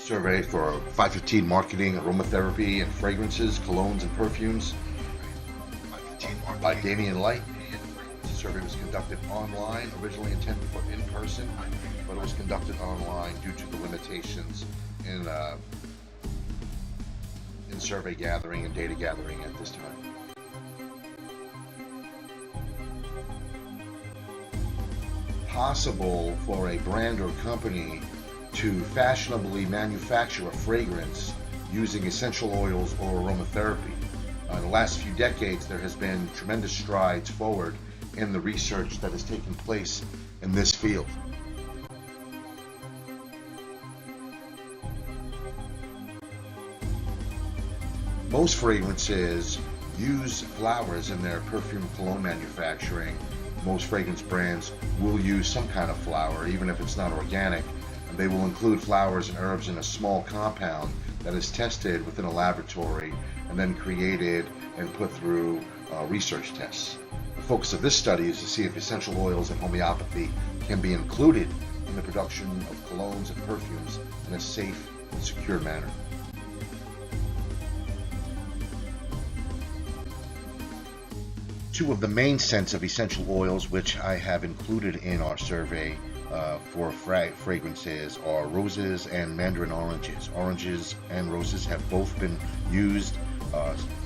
Survey for 515 Marketing, Aromatherapy, and Fragrances, Colognes, and Perfumes by Damian Light. The survey was conducted online, originally intended for in-person, but it was conducted online due to the limitations in survey gathering and data gathering at this time. Possible for a brand or company to fashionably manufacture a fragrance using essential oils or aromatherapy. In the last few decades, there has been tremendous strides forward in the research that has taken place in this field. Most fragrances use flowers in their perfume cologne manufacturing. Most fragrance brands will use some kind of flower, even if it's not organic. And they will include flowers and herbs in a small compound that is tested within a laboratory and then created and put through research tests. The focus of this study is to see if essential oils and homeopathy can be included in the production of colognes and perfumes in a safe and secure manner. Two of the main scents of essential oils which I have included in our survey for fragrances are roses and mandarin oranges. Oranges and roses have both been used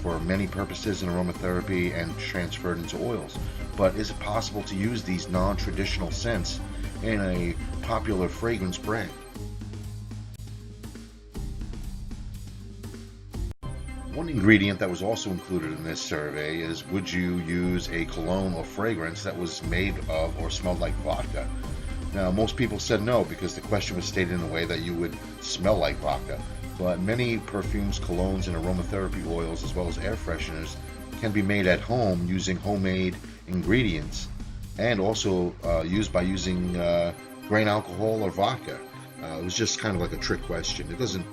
for many purposes in aromatherapy and transferred into oils. But is it possible to use these non-traditional scents in a popular fragrance brand? One ingredient that was also included in this survey is, would you use a cologne or fragrance that was made of or smelled like vodka? Now, most people said no because the question was stated in a way that you would smell like vodka. But many perfumes, colognes, and aromatherapy oils, as well as air fresheners, can be made at home using homemade ingredients and also used by using grain alcohol or vodka. It was just kind of like a trick question. It doesn't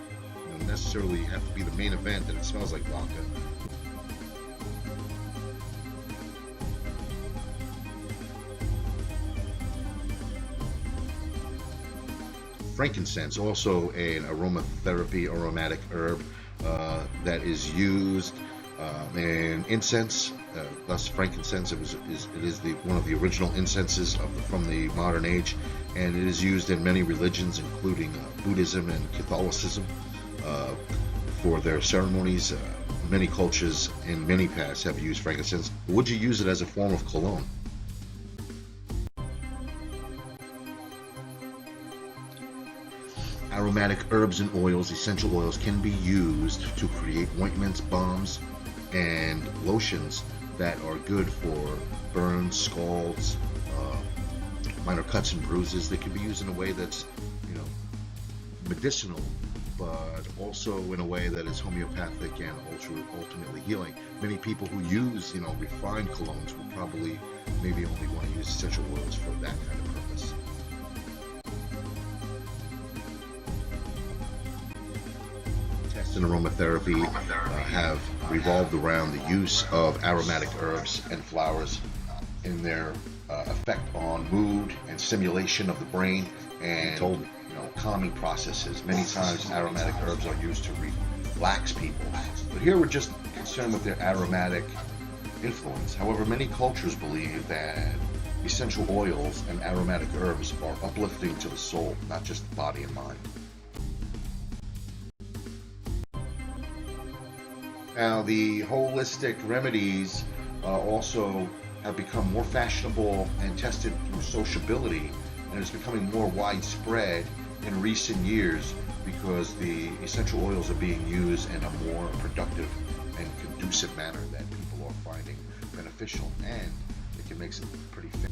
necessarily have to be the main event that it smells like vodka. Frankincense, also an aromatherapy aromatic herb that is used in incense. Thus, frankincense it is one of the original incenses from the modern age, and it is used in many religions, including Buddhism and Catholicism, for their ceremonies. Many cultures in many pasts have used frankincense. Would you use it as a form of cologne? Aromatic herbs and oils, essential oils, can be used to create ointments, balms, and lotions that are good for burns, scalds, minor cuts and bruises. They can be used in a way that's, medicinal, but also in a way that is homeopathic and ultimately healing. Many people who use, refined colognes will probably maybe only want to use essential oils for that kind of purpose. Tests in aromatherapy have revolved around the use of aromatic herbs and flowers in their effect on mood and stimulation of the brain and calming processes. Many times aromatic herbs are used to relax people, but here we're just concerned with their aromatic influence. However, many cultures believe that essential oils and aromatic herbs are uplifting to the soul, not just the body and mind. Now, the holistic remedies also have become more fashionable and tested through sociability, and it's becoming more widespread in recent years because the essential oils are being used in a more productive and conducive manner that people are finding beneficial, and it can make some pretty fit.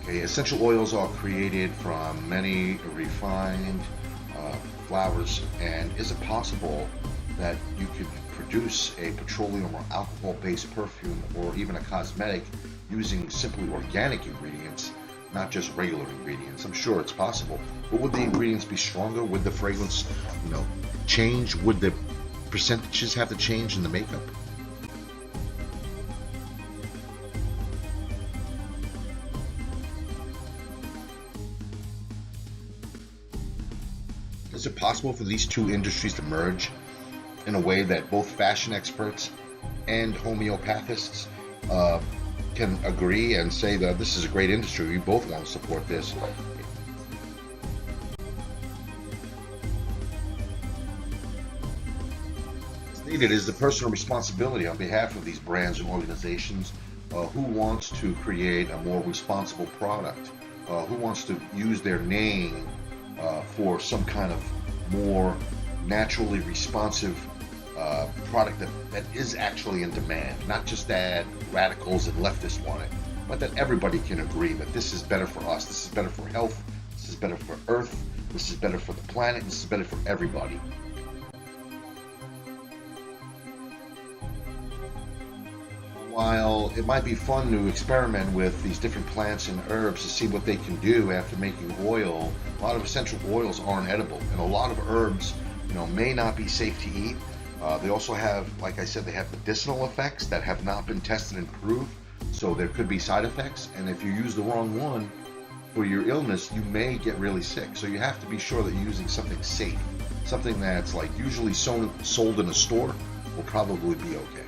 Okay, essential oils are created from many refined flowers, and is it possible that you could produce a petroleum or alcohol-based perfume or even a cosmetic using simply organic ingredients, not just regular ingredients? I'm sure it's possible. But would the ingredients be stronger? Would the fragrance, change? Would the percentages have to change in the makeup? possible for these two industries to merge in a way that both fashion experts and homeopathists can agree and say that this is a great industry. We both want to support this. What's needed is the personal responsibility on behalf of these brands and organizations. Who wants to create a more responsible product? Who wants to use their name for some kind of more naturally responsive product that is actually in demand, not just that radicals and leftists want it, but that everybody can agree that this is better for us, this is better for health, this is better for Earth, this is better for the planet, this is better for everybody. While it might be fun to experiment with these different plants and herbs to see what they can do after making oil, a lot of essential oils aren't edible, and a lot of herbs, may not be safe to eat. They also have, like I said, they have medicinal effects that have not been tested and proved, so there could be side effects, and if you use the wrong one for your illness, you may get really sick. So you have to be sure that you're using something safe, something that's like usually sold in a store will probably be okay.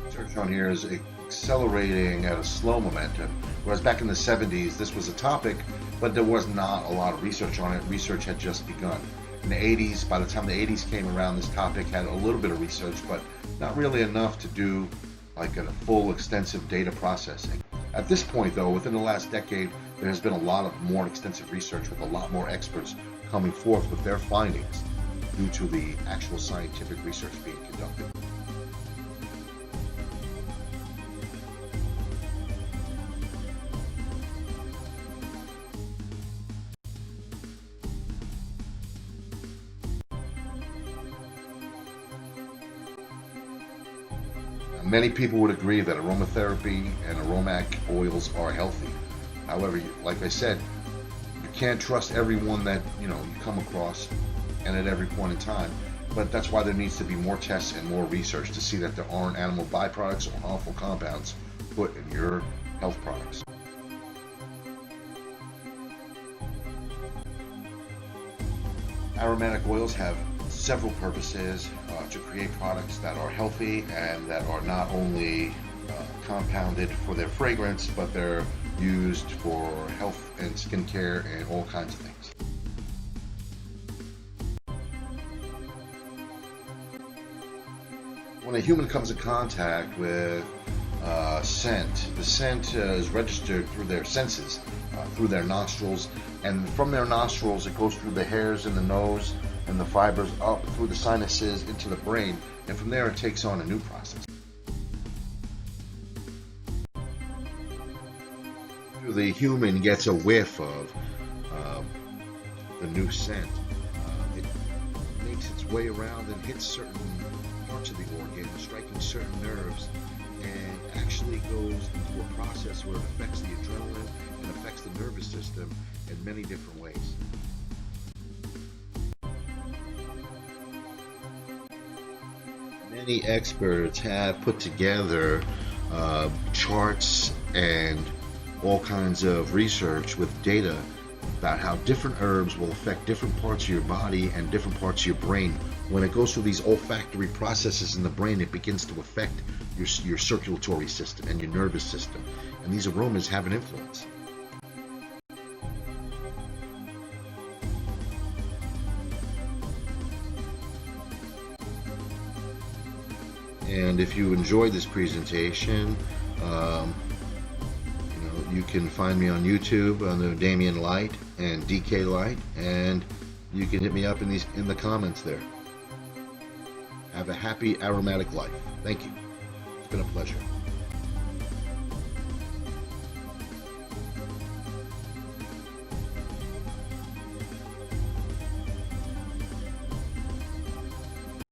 Research on here is accelerating at a slow momentum, whereas back in the 70s this was a topic, but there was not a lot of research on it. Research had just begun. In the 80s, by the time the 80s came around, this topic had a little bit of research, but not really enough to do like a full extensive data processing. At this point though, within the last decade, there has been a lot of more extensive research with a lot more experts coming forth with their findings due to the actual scientific research being conducted. Many people would agree that aromatherapy and aromatic oils are healthy. However, like I said, you can't trust everyone that you come across and at every point in time. But that's why there needs to be more tests and more research to see that there aren't animal byproducts or harmful compounds put in your health products. Aromatic oils have several purposes to create products that are healthy and that are not only compounded for their fragrance, but they're used for health and skincare and all kinds of things. When a human comes in contact with scent, the scent is registered through their senses, through their nostrils, and from their nostrils it goes through the hairs in the nose and the fibers up through the sinuses into the brain, and from there it takes on a new process. The human gets a whiff of the new scent. It makes its way around and hits certain parts of the organ, striking certain nerves, and actually goes into a process where it affects the adrenaline and affects the nervous system in many different ways. Many experts have put together charts and all kinds of research with data about how different herbs will affect different parts of your body and different parts of your brain. When it goes through these olfactory processes in the brain, it begins to affect your circulatory system and your nervous system, and these aromas have an influence. And if you enjoyed this presentation, you can find me on YouTube under Damien Light and DK Light, and you can hit me up in the comments there. Have a happy aromatic life. Thank you. It's been a pleasure.